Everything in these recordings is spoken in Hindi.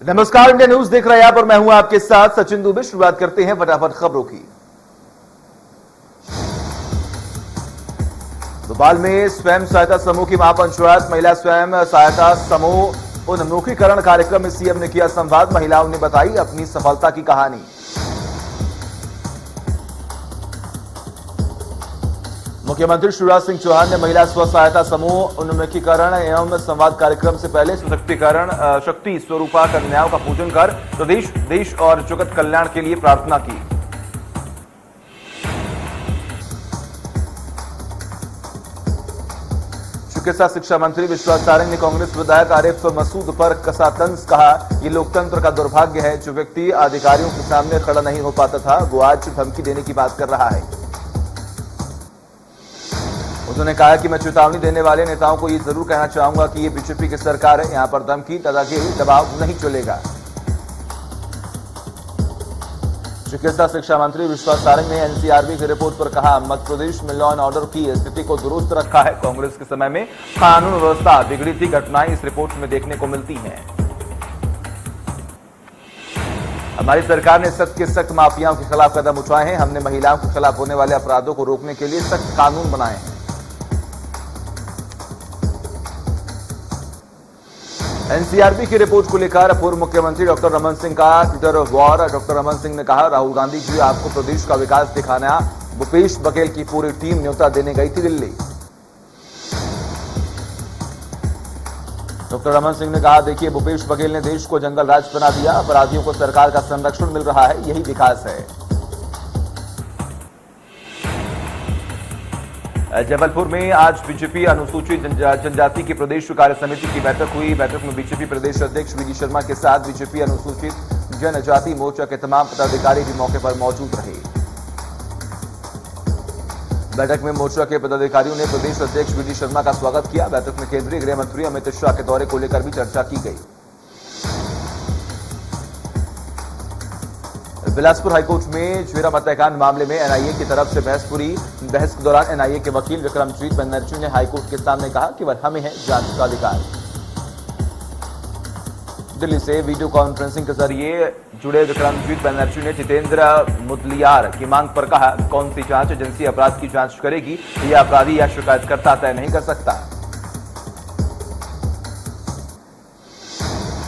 नमस्कार, इंडिया न्यूज देख रहे हैं आप और मैं हूं आपके साथ सचिन दुबे। शुरुआत करते हैं फटाफट खबरों की। भोपाल में स्वयं सहायता समूह की महापंचायत महिला स्वयं सहायता समूह उन्मुखीकरण कार्यक्रम में सीएम ने किया संवाद। महिलाओं ने बताई अपनी सफलता की कहानी। मुख्यमंत्री शिवराज सिंह चौहान ने महिला स्व सहायता समूह उन्मुखीकरण एवं संवाद कार्यक्रम से पहले सशक्तिकरण शक्ति स्वरूपा कन्याओं का पूजन कर प्रदेश, देश और जगत कल्याण के लिए प्रार्थना की। चिकित्सा शिक्षा मंत्री विश्वास सारंग ने कांग्रेस विधायक आरिफ मसूद पर कसा तंज। कहा, ये लोकतंत्र का दुर्भाग्य है। जो व्यक्ति अधिकारियों के सामने खड़ा नहीं हो पाता था, वो आज धमकी देने की बात कर रहा है। उन्होंने कहा कि मैं चेतावनी देने वाले नेताओं को ये जरूर कहना चाहूंगा कि ये बीजेपी की सरकार है, यहां पर धमकी, दादागिरी, दबाव नहीं चलेगा। चिकित्सा शिक्षा मंत्री विश्वास सारंग ने एनसीआरबी की रिपोर्ट पर कहा, मध्य प्रदेश में लॉ एंड ऑर्डर की स्थिति को दुरुस्त रखा है। कांग्रेस के समय में कानून व्यवस्था बिगड़ी थी, घटनाएं इस रिपोर्ट में देखने को मिलती हैं। हमारी सरकार ने सख्त के सख्त माफियाओं के खिलाफ कदम उठाए हैं। हमने महिलाओं के खिलाफ होने वाले अपराधों को रोकने के लिए सख्त कानून बनाए हैं। एनसीआरबी की रिपोर्ट को लेकर पूर्व मुख्यमंत्री डॉक्टर रमन सिंह का Twitter war. Doctor Raman Singh ने कहा, राहुल गांधी जी आपको प्रदेश का विकास दिखाना, भूपेश बघेल की पूरी टीम न्योता देने गई थी दिल्ली। डॉक्टर रमन सिंह ने कहा, देखिए भूपेश बघेल ने देश को जंगल राज बना दिया, अपराधियों को सरकार का संरक्षण मिल रहा है, यही विकास है। जबलपुर में आज बीजेपी अनुसूचित जनजाति की प्रदेश कार्य समिति की बैठक हुई। बैठक में बीजेपी प्रदेश अध्यक्ष वीडी शर्मा के साथ बीजेपी अनुसूचित जनजाति मोर्चा के तमाम पदाधिकारी भी मौके पर मौजूद रहे। बैठक में मोर्चा के पदाधिकारियों ने प्रदेश अध्यक्ष वीडी शर्मा का स्वागत किया। बैठक में केंद्रीय गृह मंत्री अमित शाह के दौरे को लेकर भी चर्चा की गई। बिलासपुर हाईकोर्ट में झवेरा हत्याकांड मामले में एनआईए की तरफ से बहस के दौरान एनआईए के वकील विक्रमजीत बनर्जी ने हाईकोर्ट के सामने कहा, केवल हमें है जांच का अधिकार। दिल्ली से वीडियो कॉन्फ्रेंसिंग के जरिए जुड़े विक्रमजीत बनर्जी ने जितेंद्र मुदलियार की मांग पर कहा, कौन सी जांच एजेंसी अपराध की जांच करेगी, यह अपराधी या शिकायतकर्ता तय नहीं कर सकता।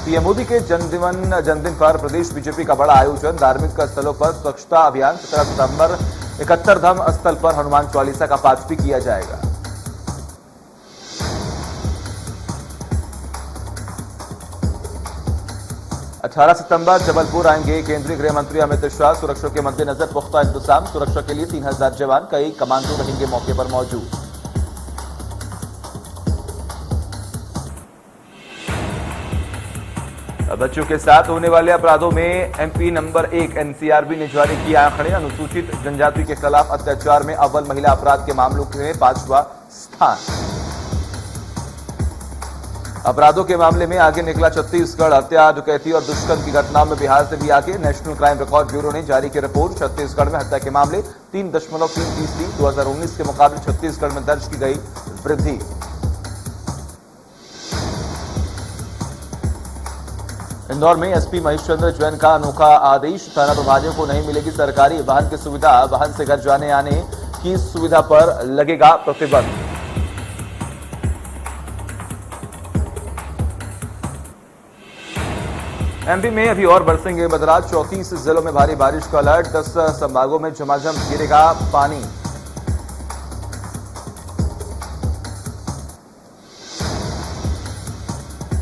पीएम मोदी के जन्मदिन पर प्रदेश बीजेपी का बड़ा आयोजन। धार्मिक स्थलों पर स्वच्छता अभियान। 17 सितंबर 71 धर्म स्थल पर हनुमान चालीसा का पाठ भी किया जाएगा। अठारह सितंबर जबलपुर आएंगे केंद्रीय गृह मंत्री अमित शाह। सुरक्षा के मद्देनजर पुख्ता इंतजाम। सुरक्षा के लिए 3000 जवान, कई कमांडो रहेंगे मौके पर मौजूद। बच्चों के साथ होने वाले अपराधों में एमपी नंबर 1 एनसीआरबी ने जारी किया आंकड़े। अनुसूचित जनजाति के खिलाफ अत्याचार में अव्वल महिला अपराध के मामलों में 5वां स्थान। अपराधों के मामले में आगे निकला छत्तीसगढ़। हत्या, डकैती और दुष्कर्म की घटनाओं में बिहार से भी आगे। नेशनल क्राइम रिकॉर्ड ब्यूरो ने जारी की रिपोर्ट। छत्तीसगढ़ में हत्या के मामले 3.3%। 2019 के मुकाबले छत्तीसगढ़ में दर्ज की गई वृद्धि। इंदौर में एसपी महेश चंद्र जैन का अनोखा आदेश। थाना प्रभारियों को नहीं मिलेगी सरकारी वाहन की सुविधा। वाहन से घर जाने आने की सुविधा पर लगेगा प्रतिबंध। एमपी में अभी और बरसेंगे बदलाव। 34 जिलों में भारी बारिश का अलर्ट। 10 संभागों में झमाझम गिरेगा पानी।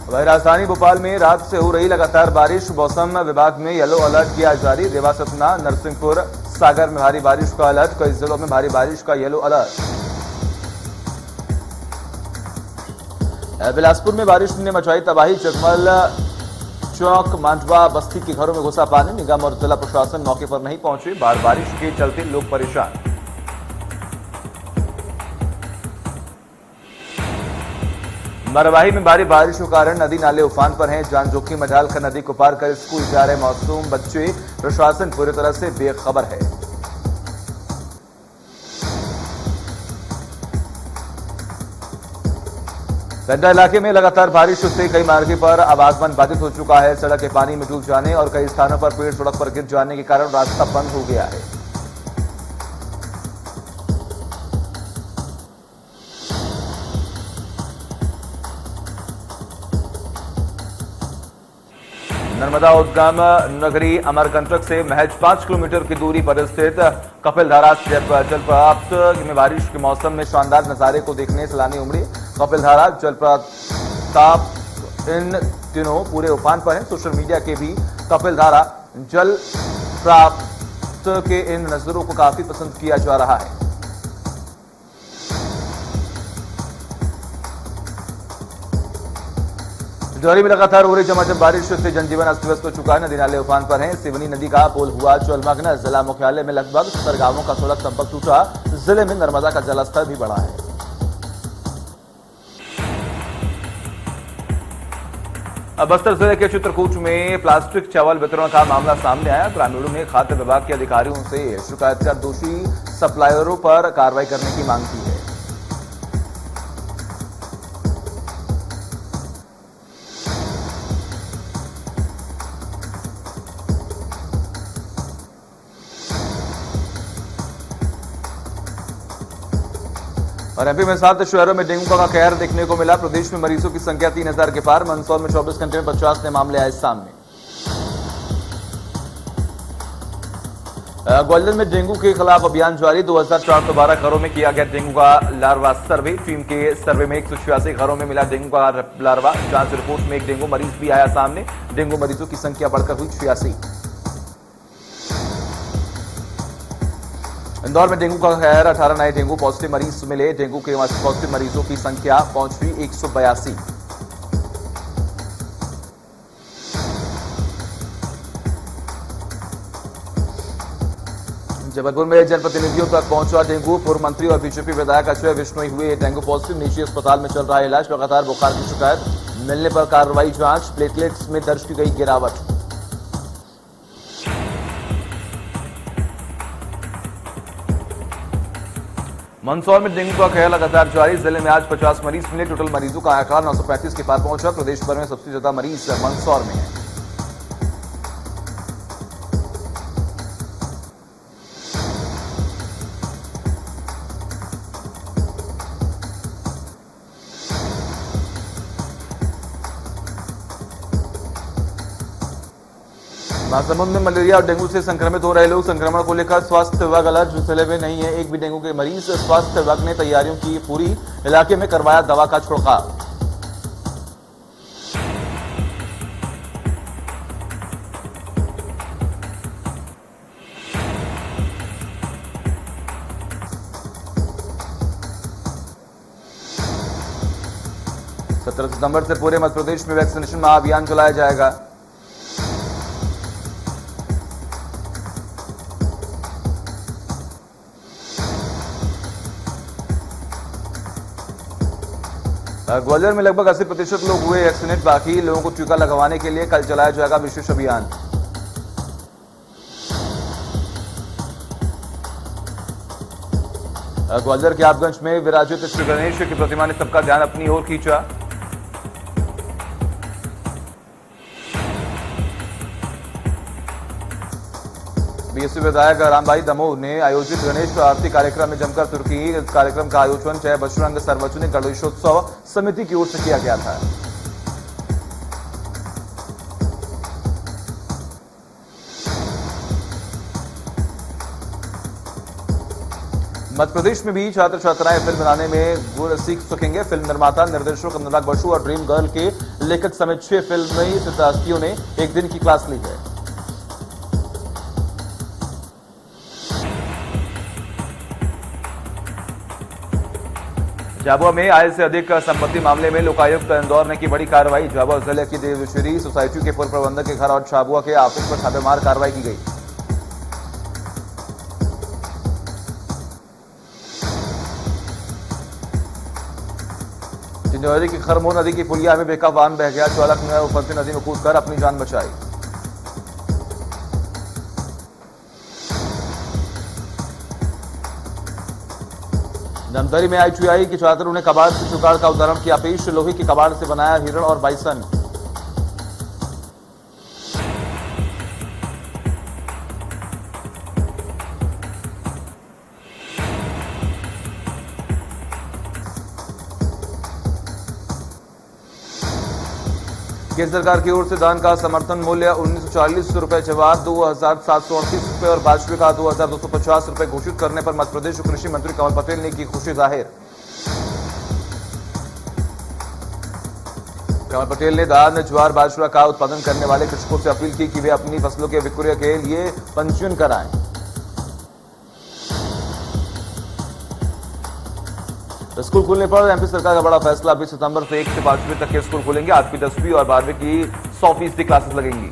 वहीं राजधानी भोपाल में रात से हो रही लगातार बारिश। मौसम विभाग में येलो अलर्ट किया जारी। रेवा, सतना, नरसिंहपुर, सागर में भारी बारिश का अलर्ट। कई जिलों में भारी बारिश का येलो अलर्ट। बिलासपुर में बारिश ने मचाई तबाही। जगमल चौक, मांडवा बस्ती के घरों में घुसा पानी। निगम और जिला प्रशासन मौके पर नहीं पहुंचे। बारिश के चलते लोग परेशान। मरवाही में भारी बारिश के कारण नदी नाले उफान पर हैं। जान जोखिम में डालकर नदी को पार कर स्कूल जा रहे मासूम बच्चे। प्रशासन पूरी तरह से बेखबर है। पेड्डा इलाके में लगातार बारिश से कई मार्गों पर आवागमन बाधित हो चुका है। सड़क के पानी में डूब जाने और कई स्थानों पर पेड़ सड़क पर गिर जाने के कारण रास्ता बंद हो गया है। नर्मदा उद्गम नगरी अमरकंटक से महज 5 किलोमीटर की दूरी पर स्थित कपिलधारा जलप्रपात में बारिश के मौसम में शानदार नजारे को देखने सैलानी उमड़ी। कपिलधारा जलप्रपात इन दिनों पूरे उफान पर है। सोशल मीडिया के भी कपिलधारा जलप्रपात के इन नजारों को काफी पसंद किया जा रहा है। जौहरी में लगातार हो रही झमाझम बारिश से जनजीवन अस्त व्यस्त हो चुका है। नदी नाले उफान पर हैं। सिवनी नदी का पुल हुआ जलमग्न। जिला मुख्यालय में लगभग 70 गांवों का सड़क संपर्क टूटा। जिले में नर्मदा का जलस्तर भी बढ़ा है। अब बस्तर जिले के चित्रकूट में प्लास्टिक चावल वितरण का मामला सामने आया। ग्रामीणों ने खाद्य विभाग के अधिकारियों से शिकायत कर दोषी सप्लायरों पर कार्रवाई करने की मांग की है। और एमपी में 7 शहरों में डेंगू का कहर देखने को मिला। प्रदेश में मरीजों की संख्या 3000 के पार। मंदसौर में 24 घंटे में 50 नए मामले आए सामने। ग्वालियर में डेंगू के खिलाफ अभियान जारी। 2412 घरों में किया गया डेंगू का लार्वा सर्वे। टीम के सर्वे में 186 घरों में मिला डेंगू का लार्वा। जांच रिपोर्ट में एक डेंगू मरीज भी आया सामने। डेंगू मरीजों की संख्या बढ़कर हुई 86। इंदौर में डेंगू का कहर। 18 नए डेंगू पॉजिटिव मरीज मिले। डेंगू के पॉजिटिव मरीजों की संख्या पहुंच हुई 182। जबलपुर में जनप्रतिनिधियों तक पहुंचा डेंगू। पूर्व मंत्री और बीजेपी विधायक अजय विश्नोई हुए डेंगू पॉजिटिव। निजी अस्पताल में चल रहा है इलाज। लगातार बुखार की शिकायत मिलने पर कार्रवाई जांच। प्लेटलेट्स में दर्ज की गई गिरावट। मंदसौर में डेंगू का कहर लगातार जारी। जिले में आज 50 मरीज मिले। टोटल मरीजों का आंकड़ा 935 के पार पहुंचा। प्रदेश भर में सबसे ज्यादा मरीज मंदसौर में है। महासमुंद में मलेरिया और डेंगू से संक्रमित हो रहे लोग। संक्रमण को लेकर स्वास्थ्य विभाग अलर्ट। जिले में नहीं है एक भी डेंगू के मरीज। स्वास्थ्य विभाग ने तैयारियों की पूरी। इलाके में करवाया दवा का छिड़काव। सत्रह सितंबर से पूरे मध्य प्रदेश में वैक्सीनेशन महाअभियान चलाया जाएगा। ग्वालियर में लगभग 80% लोग हुए वैक्सीनेट। बाकी लोगों को टीका लगवाने के लिए कल चलाया जाएगा विशेष अभियान। ग्वालियर के आपगंज में विराजित श्री गणेश की प्रतिमा ने सबका ध्यान अपनी ओर खींचा। बीएसपी विधायक रामभाई दमोह ने आयोजित गणेश आरती कार्यक्रम में जमकर तुर्की। इस कार्यक्रम का आयोजन जय बजरंग सार्वजनिक गणेशोत्सव समिति की ओर से किया गया था। मध्य प्रदेश में भी छात्र छात्राएं फिल्म बनाने में गुर सीख सकेंगे। फिल्म निर्माता निर्देशक अनुराग बसु और ड्रीम गर्ल के लेखक समेत 6 फिल्मी सितारियों ने एक दिन की क्लास ली है। झाबुआ में आय से अधिक संपत्ति मामले में लोकायुक्त इंदौर ने की बड़ी कार्रवाई। झाबुआ जिले की देवश्री सोसाइटी के पूर्व प्रबंधक के घर और झाबुआ के ऑफिस पर छापेमार कार्रवाई की गई। डिंडोरी की खरमोर नदी की पुलिया में बेका वाहन बह गया। चालक ने उफनती नदी में कूदकर अपनी जान बचाई। धमतरी में आईटीआई के छात्रों ने कबाड़ से जुगाड़ का उदाहरण किया पेश। लोहे के कबाड़ से बनाया हिरण और बाइसन। केंद्र सरकार की ओर से धान का समर्थन मूल्य 1940 रुपए जवाब 2738 रुपए और बाजरे का 2250 रुपए घोषित करने पर मध्य प्रदेश कृषि मंत्री कमल पटेल ने की खुशी जाहिर। कमल पटेल ने धान ज्वार बाजरा का उत्पादन करने वाले कृषकों से अपील की कि वे अपनी फसलों के विक्रय के लिए पंजीयन कराएं। स्कूल खुलने पर एमपी सरकार का बड़ा फैसला। 20 सितंबर से 1 से 5वीं तक के स्कूल खुलेंगे। 8वीं 10वीं और 12वीं की 100% क्लासेस लगेंगी।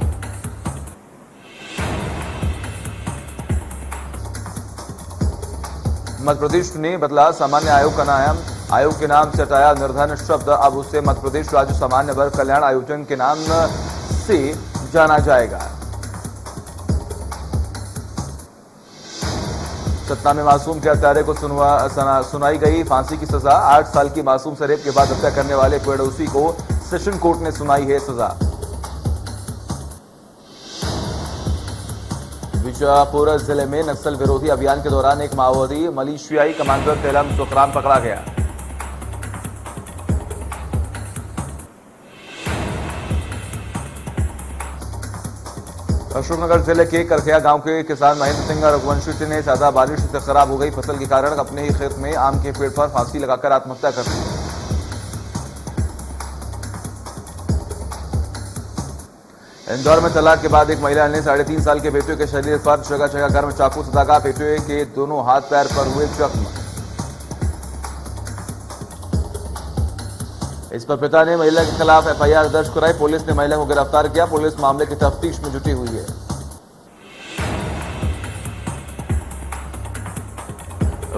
मध्य प्रदेश ने बदला सामान्य आयोग का नाम। आयोग के नाम से हटाया निर्धन शब्द। अब उसे मध्य प्रदेश राज्य सामान्य वर्ग कल्याण आयोजन के नाम से जाना जाएगा। सतना में मासूम के हत्यारे को सुनाई गई फांसी की सजा। 8 साल की मासूम से रेप के बाद हत्या करने वाले पड़ोसी को सेशन कोर्ट ने सुनाई है सजा। बीजापुर जिले में नक्सल विरोधी अभियान के दौरान एक माओवादी मलेशियाई कमांडर तेलम सुखराम पकड़ा गया। अशोकनगर जिले के करखिया गांव के किसान महेंद्र सिंह रघुवंशी ने ज्यादा बारिश से खराब हो गई फसल के कारण अपने ही खेत में आम के पेड़ पर फांसी लगाकर आत्महत्या कर ली। इंदौर में तलाक के बाद एक महिला ने 3.5 साल के बेटे के शरीर पर जगह जगह गर्म चाकू से दागा। बेटे के दोनों हाथ पैर पर हुए जख्म। इस पर पिता ने महिला के खिलाफ एफआईआर दर्ज कराई। पुलिस ने महिला को गिरफ्तार किया। पुलिस मामले की तफ्तीश में जुटी हुई है।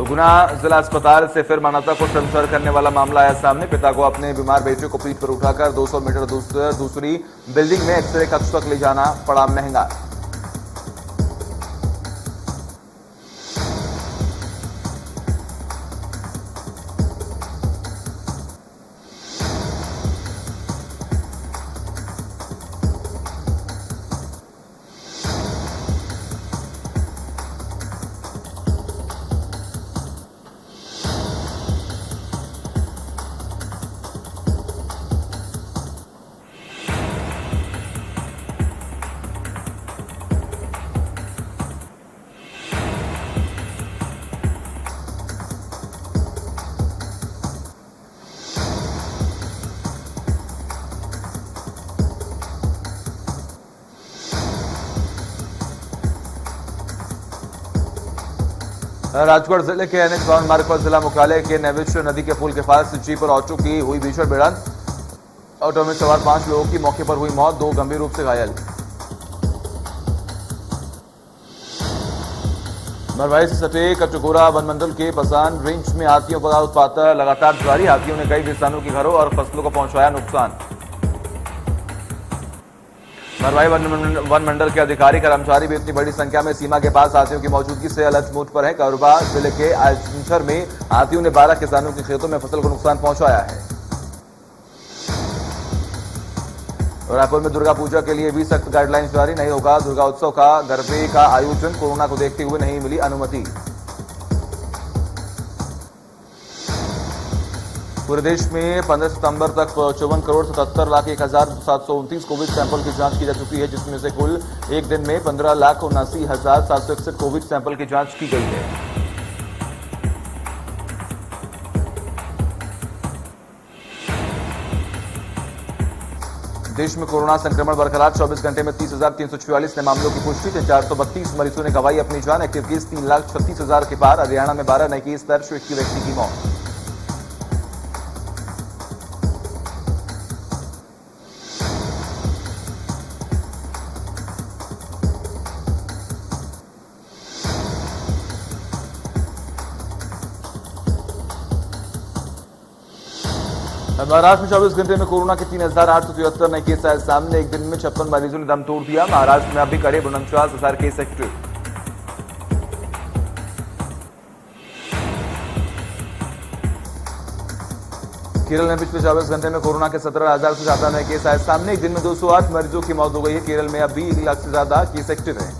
गुना जिला अस्पताल से फिर मानवता को शर्मसार करने वाला मामला आया सामने। पिता को अपने बीमार बेटे को पीठ पर उठाकर 200 मीटर दूसरी बिल्डिंग में एक्सरे कक्ष तक ले जाना पड़ा महंगा। राजगढ़ जिले के एनएच 52 मार्ग पर जिला मुख्यालय के नैविश नदी के पुल के पास जीप और ऑटो की हुई भीषण भिड़ंत। ऑटो में सवार 5 लोगों की मौके पर हुई मौत, 2 गंभीर रूप से घायल। मरवाई से सटे कटघोरा वन मंडल के बसान रेंज में हाथियों का उत्पात लगातार जारी। हाथियों ने कई किसानों के घरों और फसलों को पहुंचाया नुकसान। मरवाई वन मंडल के अधिकारी कर्मचारी भी इतनी बड़ी संख्या में सीमा के पास हाथियों की मौजूदगी से अलर्ट मोड पर है। करुबा जिले के आजमछर में हाथियों ने 12 किसानों के खेतों में फसल को नुकसान पहुंचाया है। रायपुर में दुर्गा पूजा के लिए भी सख्त गाइडलाइंस जारी। नहीं होगा दुर्गा उत्सव का गरबे का आयोजन। कोरोना को देखते हुए नहीं मिली अनुमति। पूरे देश में 15 सितंबर तक 54,77,01,729 कोविड सैंपल की जांच की जा चुकी है, जिसमें से कुल एक दिन में 15,79,761 कोविड सैंपल की जांच की गई है। देश में कोरोना संक्रमण बरकरार। 24 घंटे में 30,344 नए मामलों की पुष्टि। 432 मरीजों ने गंवाई अपनी जान। एक्टिव केस 3,36,000 के पार। हरियाणा में 12 नए केस दर्ज, 1 व्यक्ति की मौत। महाराष्ट्र में 24 घंटे में कोरोना के 3,873 नए केस आए सामने। एक दिन में 56 मरीजों ने दम तोड़ दिया। महाराष्ट्र में अभी करीब 49,000 केस एक्टिव। केरल में पिछले 24 घंटे में कोरोना के 17,000 से ज्यादा नए केस आए सामने। एक दिन में 208 मरीजों की मौत हो गई है। केरल में अभी 1 लाख से ज्यादा केस एक्टिव हैं।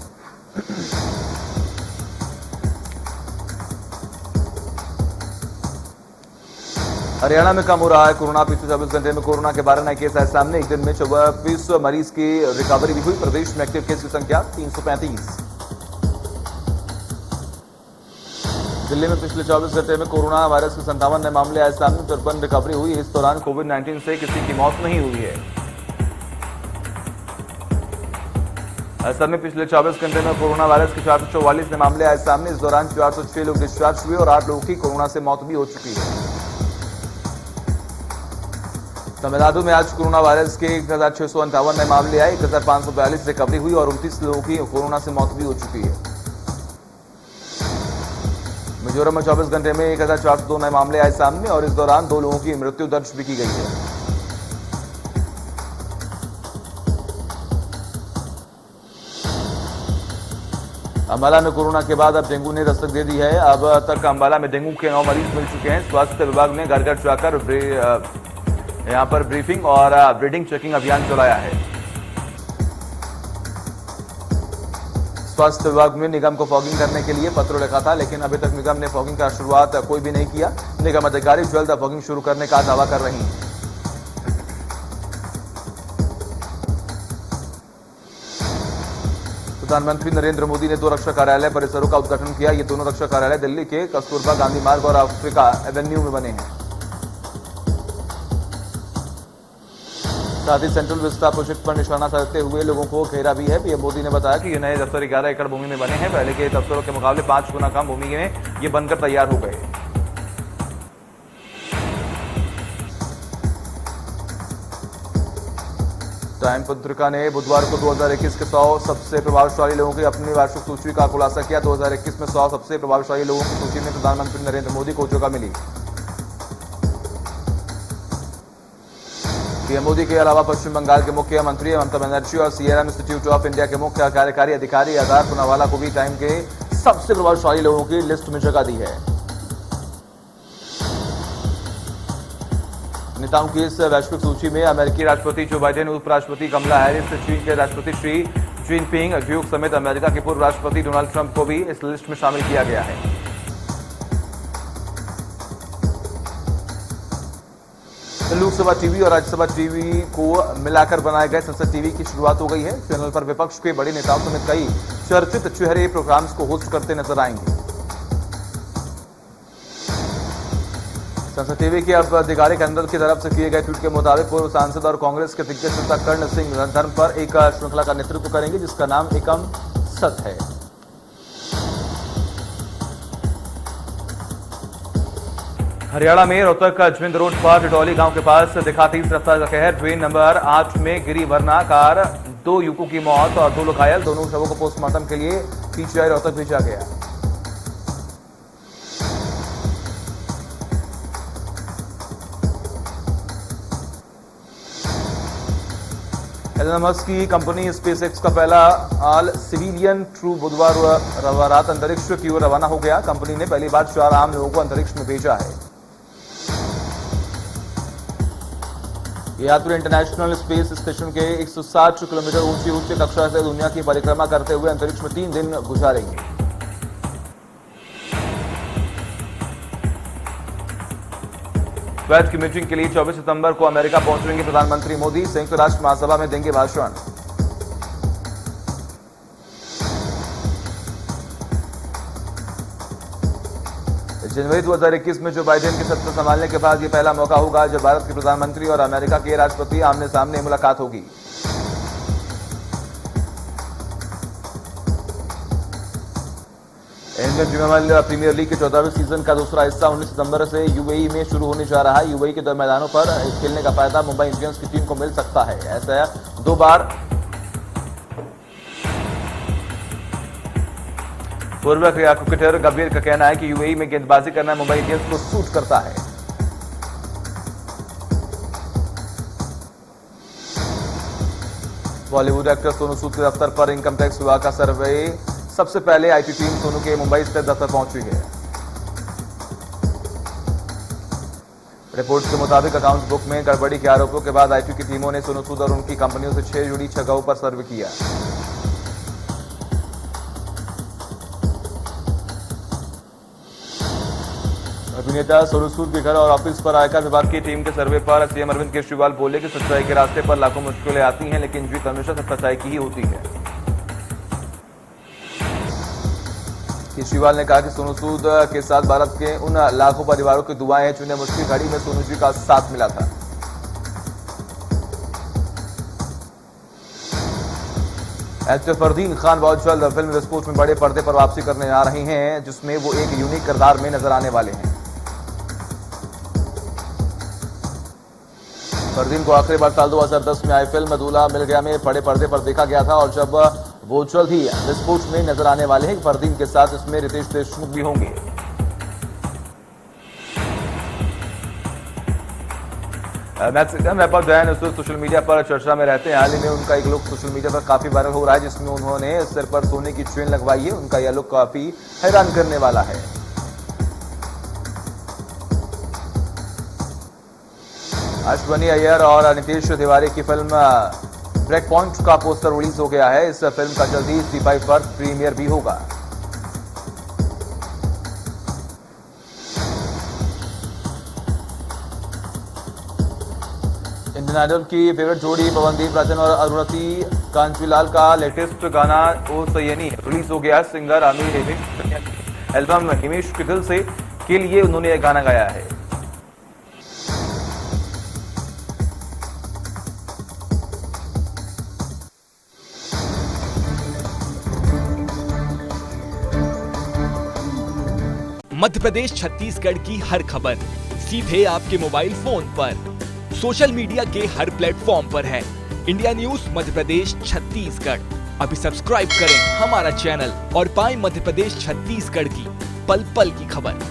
हरियाणा में कम हो रहा है कोरोना। पिछले 24 घंटे में कोरोना के 12 नए केस आए सामने। एक दिन में 24 मरीज की रिकवरी भी हुई। प्रदेश में एक्टिव केस की संख्या 335। दिल्ली में पिछले 24 घंटे में कोरोना वायरस के 57 नए मामले आए सामने। 53 रिकवरी हुई। इस दौरान कोविड-19 से किसी की मौत नहीं हुई है। असम में पिछले 24 घंटे में कोरोना वायरस के 444 नए मामले आए सामने। इस दौरान 406 लोग डिस्चार्ज हुए और 8 लोगों की कोरोना से मौत भी हो चुकी है। तमिलनाडु में आज कोरोना वायरस के 1,658 नए मामले आए। 1,542 रिकवरी हुई और 29 लोगों की कोरोना से मौत भी हो चुकी है। मिजोरम में 24 घंटे में 1,402 नए मामले आए सामने और इस दौरान 2 लोगों की मृत्यु दर्ज भी की गई है। अंबाला में कोरोना के बाद अब डेंगू ने दस्तक दे दी है। अब तक अंबाला में डेंगू के 9 मरीज मिल चुके हैं। स्वास्थ्य विभाग ने घर घर जाकर यहां पर ब्रीफिंग और ब्रीडिंग चेकिंग अभियान चलाया है। स्वास्थ्य विभाग ने निगम को फॉगिंग करने के लिए पत्र लिखा था, लेकिन अभी तक निगम ने फॉगिंग का शुरुआत कोई भी नहीं किया। निगम अधिकारी जल्द फॉगिंग शुरू करने का दावा कर रही हैं। प्रधानमंत्री नरेंद्र मोदी ने 2 रक्षा कार्यालय परिसरों का उद्घाटन किया। ये दोनों रक्षा कार्यालय दिल्ली के कस्तूरबा गांधी मार्ग और अफ्रीका एवेन्यू में बने हैं। साथ ही सेंट्रल विस्टा प्रोजेक्ट पर निशाना साधते हुए लोगों को घेरा भी है। पीएम मोदी ने बताया कि ये नए दफ्तर 11 एकड़ भूमि में बने हैं। पहले के दफ्तरों के मुकाबले 5 गुना कम भूमि में ये बनकर तैयार हो गए। टाइम पत्रिका ने बुधवार को 2021 के 100 सबसे प्रभावशाली लोगों की अपनी वार्षिक सूची का खुलासा किया। 2021 में 100 सबसे प्रभावशाली लोगों की सूची में प्रधानमंत्री नरेंद्र मोदी को जगह मिली। पीएम मोदी के अलावा पश्चिम बंगाल के मुख्यमंत्री ममता बनर्जी और सीरम इंस्टीट्यूट ऑफ इंडिया के मुख्य कार्यकारी अधिकारी आधार पूनावाला को भी टाइम के सबसे प्रभावशाली लोगों की लिस्ट में जगह दी है। नेताओं की इस वैश्विक सूची में अमेरिकी राष्ट्रपति जो बाइडेन, उपराष्ट्रपति कमला हैरिस, चीन के राष्ट्रपति शी जिनपिंग, ड्यूक समेत अमेरिका के पूर्व राष्ट्रपति डोनाल्ड ट्रंप को भी इस लिस्ट में शामिल किया गया है। लोकसभा टीवी और राज्यसभा टीवी को मिलाकर बनाए गए संसद टीवी की शुरुआत हो गई है। चैनल पर विपक्ष के बड़े नेताओं समेत कई चर्चित चेहरे प्रोग्राम्स को होस्ट करते नजर आएंगे। संसद टीवी के अब आधिकारिक अंदर की तरफ से किए गए ट्वीट के मुताबिक पूर्व सांसद और कांग्रेस के दिग्गज नेता कर्ण सिंह धर्म पर एक श्रृंखला का नेतृत्व करेंगे, जिसका नाम एकम सत है। हरियाणा में रोहतक अजमेर रोड पर डिडौली गांव के पास दिखा तेज रफ्तार का कहर। ट्रेन नंबर 8 में गिरी वरना कार, 2 युवकों की मौत और 2 लोग घायल। दोनों शवों को पोस्टमार्टम के लिए पीजीआई रोहतक भेजा गया। एलन मस्क की कंपनी स्पेसएक्स का पहला ऑल सिविलियन ट्रू बुधवार रात अंतरिक्ष की ओर रवाना हो गया। कंपनी ने पहली बार 4 आम लोगों को अंतरिक्ष में भेजा है। ये यात्री इंटरनेशनल स्पेस स्टेशन के 160 किलोमीटर ऊंची उच्च कक्षा से दुनिया की परिक्रमा करते हुए अंतरिक्ष में 3 दिन गुजारेंगे। क्वेत की मीटिंग के लिए 24 सितंबर को अमेरिका पहुंचेंगे प्रधानमंत्री मोदी। संयुक्त राष्ट्र महासभा में देंगे भाषण। जनवरी 2021 में जो बाइडेन की सत्ता संभालने के बाद यह पहला मौका होगा जब भारत के प्रधानमंत्री और अमेरिका के राष्ट्रपति आमने सामने मुलाकात होगी। इंडियन प्रीमियर लीग के 14वें सीजन का दूसरा हिस्सा 19 सितंबर से यूएई में शुरू होने जा रहा है। यूएई के 2 मैदानों पर खेलने का फायदा मुंबई इंडियंस की टीम को मिल सकता है। ऐसा 2 बार पूर्व क्रिकेटर गंभीर का कहना है कि यूएई में गेंदबाजी करना मुंबई इंडियंस को सूट करता है। बॉलीवुड एक्टर सोनू सूद के दफ्तर पर इनकम टैक्स विभाग का सर्वे। सबसे पहले आईटी टीम सोनू के मुंबई स्थित दफ्तर पहुंची है। रिपोर्ट्स के मुताबिक अकाउंट बुक में गड़बड़ी के आरोपों के बाद आईटी की टीमों ने सोनू सूद और उनकी कंपनियों से 6 जुड़ी जगहों पर सर्वे किया। अभिनेता सोनू सूद के घर और ऑफिस पर आयकर विभाग की टीम के सर्वे पर सीएम अरविंद केजरीवाल बोले कि सच्चाई के रास्ते पर लाखों मुश्किलें आती हैं, लेकिन जीत हमेशा सच्चाई की ही होती है। केजरीवाल ने कहा कि सोनू सूद के साथ भारत के उन लाखों परिवारों की दुआएं हैं जिन्हें मुश्किल घड़ी में सोनू जी का साथ मिला था। एक्टर फरदीन खान बहुत जल्द फिल्म विस्फोट में बड़े पर्दे पर वापसी करने जा रहे हैं, जिसमें वो एक यूनिक किरदार में नजर आने वाले हैं। फरदीन को आखिरी बार साल 2010 में आई फिल्म दूल्हा मिल गया में बड़े पर्दे पर देखा गया था और जब वो जल्द ही विस्फोट में नजर आने वाले हैं। फरदीन के साथ इसमें रितेश देशमुख भी होंगे। मैक्सिकन रैपर जैन सोशल मीडिया पर चर्चा में रहते हैं। हाल ही में उनका एक लुक सोशल मीडिया पर काफी वायरल हो रहा है, जिसमें उन्होंने सिर पर सोने की चेन लगवाई है। उनका यह लुक काफी हैरान करने वाला है। अश्वनी अय्यर और नीतीश तिवारी की फिल्म ब्रेक पॉइंट का पोस्टर रिलीज हो गया है। इस फिल्म का जल्दी C5 पर प्रीमियर भी होगा। इंडियन आइडल की फेवरेट जोड़ी पवनदीप राजन और अरुणति कांचीलाल का लेटेस्ट गाना ओ सैयनी रिलीज हो गया। सिंगर आमिर हिमेश एल्बम हिमेश के दिल से के लिए उन्होंने यह गाना गाया है। मध्य प्रदेश छत्तीसगढ़ की हर खबर सीधे आपके मोबाइल फोन पर, सोशल मीडिया के हर प्लेटफॉर्म पर है। इंडिया न्यूज मध्य प्रदेश छत्तीसगढ़, अभी सब्सक्राइब करें हमारा चैनल और पाएं मध्य प्रदेश छत्तीसगढ़ की पल पल की खबर।